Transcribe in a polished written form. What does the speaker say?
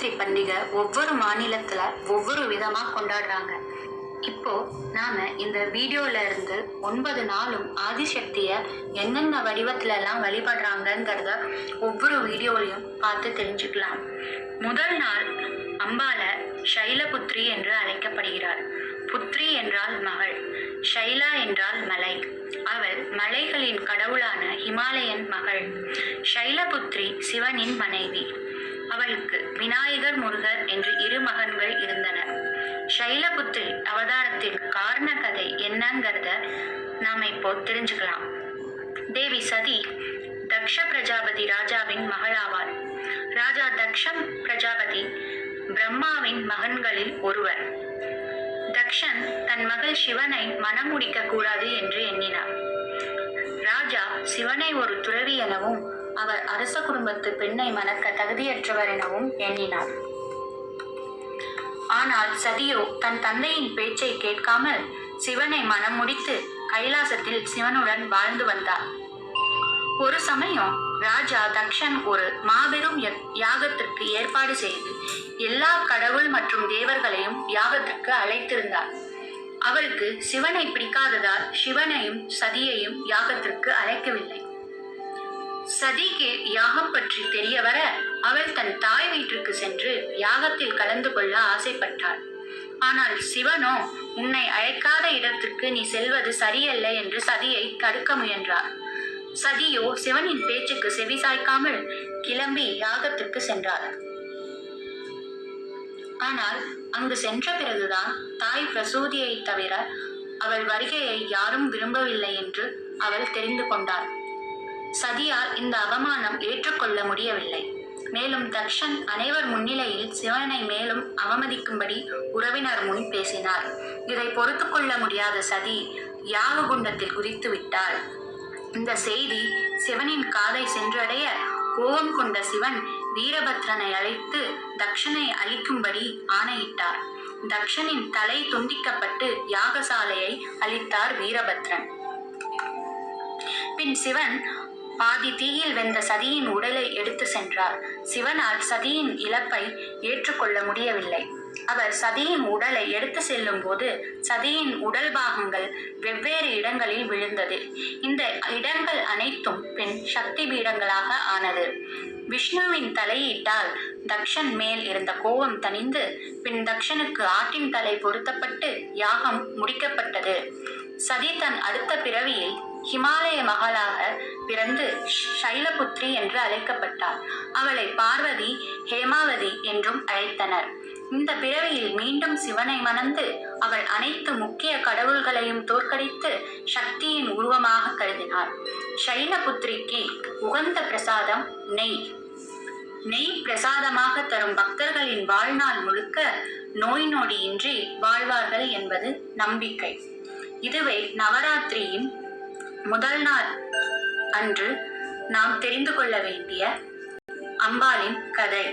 நவராத்திரி பண்டிகை ஒவ்வொரு மாநிலத்துல ஒவ்வொரு விதமா கொண்டாடுறாங்க. இப்போ நாம இந்த வீடியோல இருந்து 9 நாளும் ஆதிசக்திய என்னென்ன வடிவத்துல எல்லாம் வழிபடுறாங்கிறத ஒவ்வொரு வீடியோலையும் பார்த்து தெரிஞ்சுக்கலாம். முதல் நாள் அம்பால சைலபுத்ரி என்று அழைக்கப்படுகிறார். புத்ரி என்றால் மகள், ஷைலா என்றால் மலை. அவள் மலைகளின் கடவுளான ஹிமாலயன் மகள். ஷைலபுத்ரி சிவனின் மனைவி. அவளுக்கு விநாயகர், முருகர் என்று 2 மகன்கள் இருந்தனர். ஷைலபுத்ரி அவதாரத்தின் காரண கதை என்னங்கிறத நாம இப்போ தெரிஞ்சுக்கலாம். தேவி சதி தக்ஷ பிரஜாபதி ராஜாவின் மகளாவார். ராஜா தக்ஷம் பிரஜாபதி பிரம்மாவின் மகன்களில் ஒருவர். தக்ஷன் தன் மகள் சிவனை மனம் முடிக்க கூடாது என்று எண்ணினார். ராஜா சிவனை ஒரு துறவி எனவும் அவர் அரச குடும்பத்து பெண்ணை மணக்க தகுதியற்றவர் எனவும் எண்ணினார். ஆனால் சதியோ தன் தந்தையின் பேச்சை கேட்காமல் சிவனை மனம் முடித்து கைலாசத்தில் சிவனுடன் வாழ்ந்து வந்தார். ஒரு சமயம் ராஜா தக்ஷன் ஒரு மாபெரும் யாகத்திற்கு ஏற்பாடு செய்து எல்லா கடவுள் மற்றும் தேவர்களையும் யாகத்திற்கு அழைத்திருந்தார். அவருக்கு சிவனை பிடிக்காததால் சிவனையும் சதியையும் யாகத்திற்கு அழைக்கவில்லை. சதிக்கு யாகம் பற்றி தெரிய வர அவள் தன் தாய் வீட்டிற்கு சென்று யாகத்தில் கலந்து கொள்ள ஆசைப்பட்டாள். ஆனால் சிவனோ உன்னை அழைக்காத இடத்திற்கு நீ செல்வது சரியல்ல என்று சதியை தடுக்க முயன்றார். சதியோ சிவனின் பேச்சுக்கு செவிசாய்க்காமல் கிளம்பி யாகத்திற்கு சென்றார். ஆனால் அங்கு சென்ற பிறகுதான் தாய் பிரசூதியை தவிர அவள் வருகையை யாரும் விரும்பவில்லை என்று அவள் தெரிந்து கொண்டாள். சதியால் இந்த அவமானம் ஏற்றுக்கொள்ள முடியவில்லை. மேலும் தக்ஷன் அனைவர் முன்னிலையில் சிவனை மேலும் அவமதிக்கும்படி உறவினர் முன் பேசினார். இதை பொறுத்து கொள்ள முடியாத சதி யாக குண்டத்தில் குதித்து விட்டாள். இந்த செய்தி சிவனின் காதை சென்றடைய கோபம் கொண்ட சிவன் வீரபத்ரனை அழைத்து தக்ஷனை அழிக்கும்படி ஆணையிட்டார். தக்ஷனின் தலை துண்டிக்கப்பட்டு யாகசாலையை அழித்தார் வீரபத்ரன். பின் சிவன் பாதி தீயில் வெந்த சதியின் உடலை எடுத்து சென்றார். சிவனால் சதியின் இழப்பை ஏற்றுக்கொள்ள முடியவில்லை. அவர் சதியின் உடலை எடுத்து செல்லும் போது சதியின் உடல் பாகங்கள் வெவ்வேறு இடங்களில் விழுந்தது. இந்த இடங்கள் அனைத்தும் பின் சக்தி பீடங்களாக ஆனது. விஷ்ணுவின் தலையீட்டால் தக்ஷன் மேல் இருந்த கோபம் தணிந்து பின் தக்ஷனுக்கு ஆட்டின் தலை பொருத்தப்பட்டு யாகம் முடிக்கப்பட்டது. சதி தன் அடுத்த பிறவியில் ஹிமாலய மகளாக பிறந்து ஷைலபுத்ரி என்று அழைக்கப்பட்டார். அவளை பார்வதி, ஹேமாவதி என்றும் அழைத்தனர். இந்த பிறவியில் மீண்டும் சிவனை மணந்து அவள் அனைத்து முக்கிய கடவுள்களையும் தோற்கடித்து சக்தியின் உருவமாக கருதினார். ஷைலபுத்ரிக்கு உகந்த பிரசாதம் நெய். நெய் பிரசாதமாக தரும் பக்தர்களின் வாழ்நாள் முழுக்க நோய் நொடியின்றி வாழ்வார்கள் என்பது நம்பிக்கை. இதுவே நவராத்திரியின் முதல் நாள் அன்று நாம் தெரிந்து கொள்ள வேண்டிய அம்பாளின் கதை.